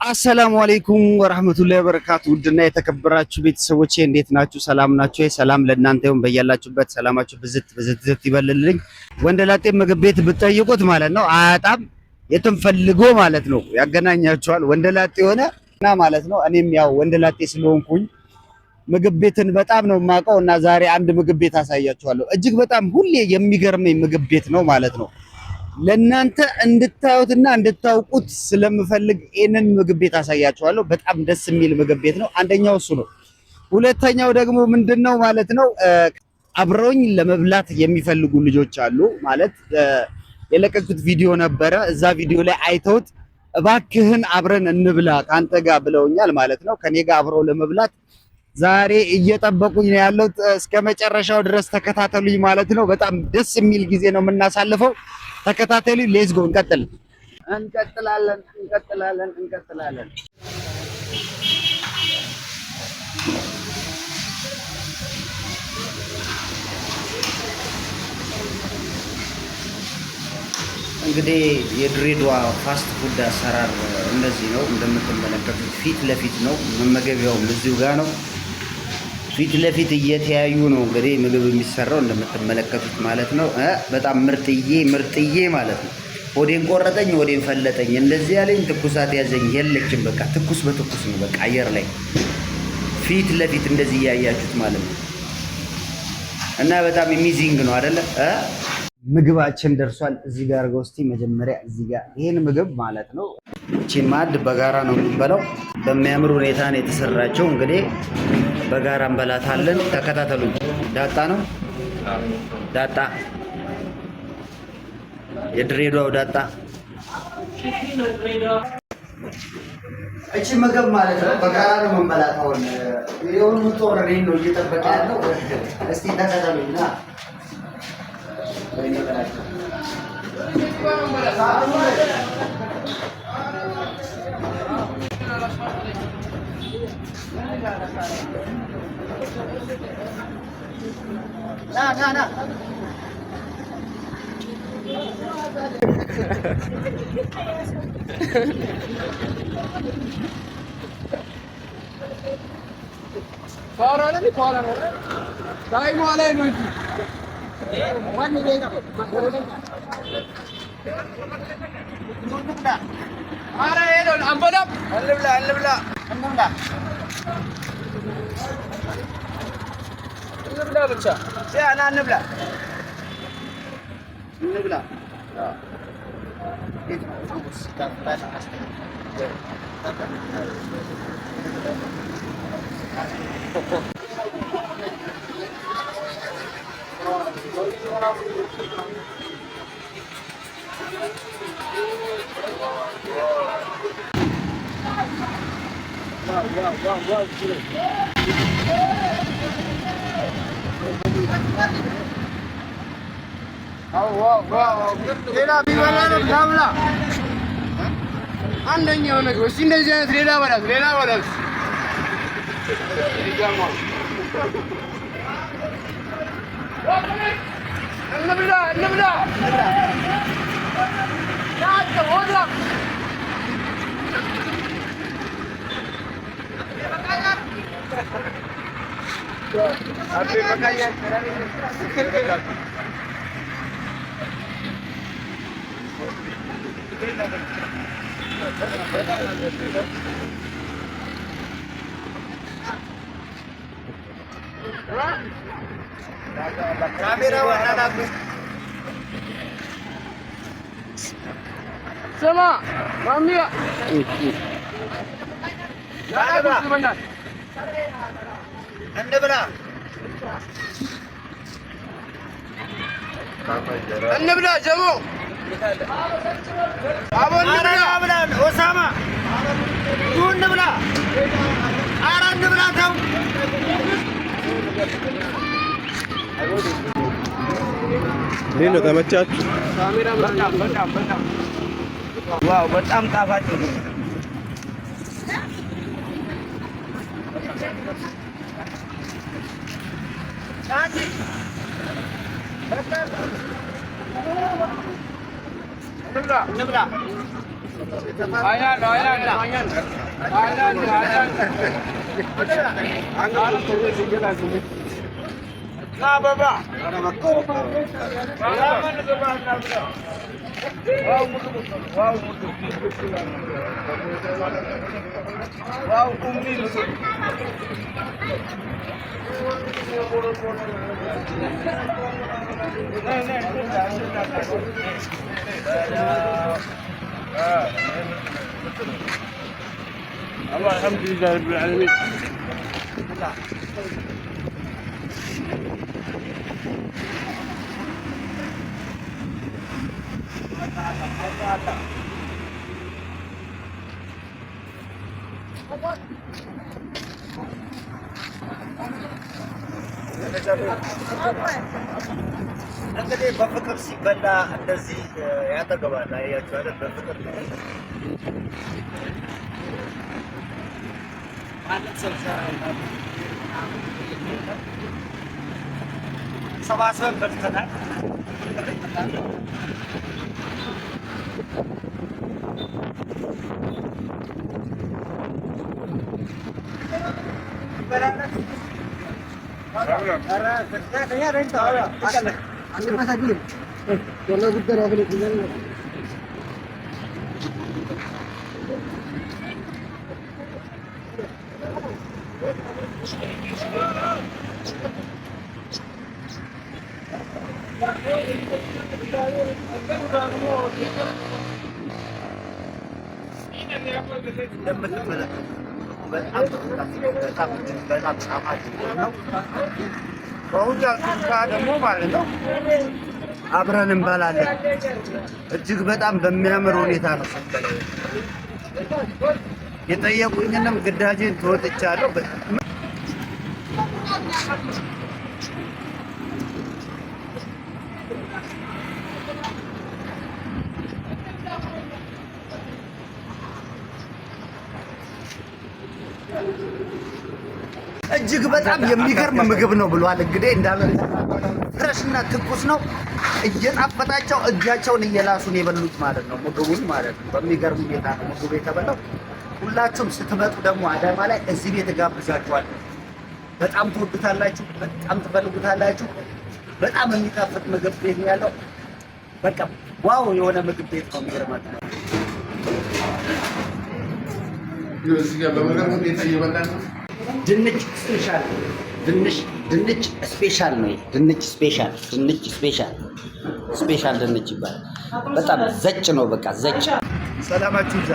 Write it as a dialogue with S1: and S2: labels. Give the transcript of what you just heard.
S1: አሰላሙ አለይኩም ወራህመቱላሂ ወበረካቱ። ውድና የተከበራችሁ ቤተሰቦቼ እንዴት ናችሁ? ሰላም ናችሁ? ሰላም ለእናንተ ይሁን። በያላችሁበት ሰላማችሁ ብዝት ይበልልኝ። ወንደላጤ ምግብ ቤት ብትጠይቁት ማለት ነው አያጣም። የትም ፈልጎ ማለት ነው ያገናኛችኋል። ወንደላጤ ሆነ እና ማለት ነው። እኔም ያው ወንደላጤ ስለሆንኩኝ ምግብ ቤትን በጣም ነው የማውቀው እና ዛሬ አንድ ምግብ ቤት አሳያችኋለሁ። እጅግ በጣም ሁሌ የሚገርመኝ ምግብ ቤት ነው ማለት ነው። ለእናንተ እንድታዩትና እንድታውቁት ስለምፈልግ ይሄንን ምግብ ቤት አሳያችኋለሁ። በጣም ደስ የሚል ምግብ ቤት ነው። አንደኛው እሱ ነው። ሁለተኛው ደግሞ ምንድነው ማለት ነው አብረውኝ ለመብላት የሚፈልጉ ልጆች አሉ ማለት የለቀቁት ቪዲዮ ነበረ። እዛ ቪዲዮ ላይ አይተውት እባክህን አብረን እንብላ ካንተ ጋር ብለውኛል ማለት ነው። ከኔ ጋር አብረው ለመብላት ዛሬ እየጠበቁኝ ነው ያለው። እስከ መጨረሻው ድረስ ተከታተሉኝ ማለት ነው። በጣም ደስ የሚል ጊዜ ነው የምናሳልፈው። ተከታተሉኝ። ሌትስ ጎ እንቀጥላለን። እንግዲህ የድሬዳዋ ፋስት ፉድ አሰራር እንደዚህ ነው። እንደምትመለከቱት ፊት ለፊት ነው መመገቢያውም እዚሁ ጋር ነው። ፊት ለፊት እየተያዩ ነው እንግዲህ ምግብ የሚሰራው እንደምትመለከቱት ማለት ነው። በጣም ምርጥዬ ማለት ነው። ሆዴን ቆረጠኝ፣ ሆዴን ፈለጠኝ፣ እንደዚህ ያለኝ ትኩሳት ያዘኝ የለችም። በቃ ትኩስ በትኩስ ነው። በቃ አየር ላይ ፊት ለፊት እንደዚህ እያያችሁት ማለት ነው። እና በጣም አሜዚንግ ነው አይደለ? ምግባችን ደርሷል። እዚህ ጋር አድርገው እስቲ መጀመሪያ እዚህ ጋር ይሄን ምግብ ማለት ነው እቺን ማዕድ በጋራ ነው የምንበላው። በሚያምር ሁኔታ ነው የተሰራቸው። እንግዲህ በጋራ እንበላታለን። ተከታተሉኝ። ዳጣ ነው ዳጣ፣ የድሬዳዋው ዳጣ። እቺ ምግብ ማለት ነው በጋራ ነው የምንበላው። የሆኑ ጦር ነው እየጠበቀ ያለው። እስቲ ተከታተሉኝና ና ሌላ ቢበላ ነው ዳብላ አንደኛው ነገር እሺ። እንደዚህ አይነት ሌላ በላት እንብላ Sama, mami ya. እንብላ ጀሞ አቦን እንብላ ኦሳማ እንብላ ኧረ እንብላ ተው
S2: ነው ተመቻችሁ?
S1: ካሜራ በጣም ዋው በጣም ጣፋጭ ነው። እንብላ
S2: الحمد لله رب العالمين.
S1: እንግዲህ በፍቅር ሲበላ እንደዚህ ያጠገባል። አያችሁ አይደል? በፍቅር ማለት ሰባሰብ በልተናል። ደግሞ ማለት ነው አብረን እንበላለን። እጅግ በጣም በሚያምር ሁኔታ ነው የጠየቁኝንም ግዳጄን ተወጥቻለሁ። እጅግ በጣም የሚገርም ምግብ ነው ብሏል። እንግዲህ እንዳለ ፍሬሽና ትኩስ ነው። እየጣፈጣቸው እጃቸውን እየላሱን የበሉት ማለት ነው ምግቡን ማለት ነው። በሚገርም ሁኔታ ነው ምግቡ የተበላው። ሁላችሁም ስትመጡ ደግሞ አዳማ ላይ እዚህ ቤት ጋብዛችኋል። በጣም ትወዱታላችሁ፣ በጣም ትፈልጉታላችሁ። በጣም የሚጣፍጥ ምግብ ቤት ነው ያለው። በቃ ዋው የሆነ ምግብ ቤት ነው የሚገርማችሁ።
S2: እዚህ ጋር በሚገርም ሁኔታ እየበላን ነው።
S1: ድንች ስፔሻል ድንች ስፔሻል ነው። ድንች ስፔሻል ድንች ይባላል። በጣም ዘጭ ነው። በቃ ዘጭ። ሰላማችሁ ይዛ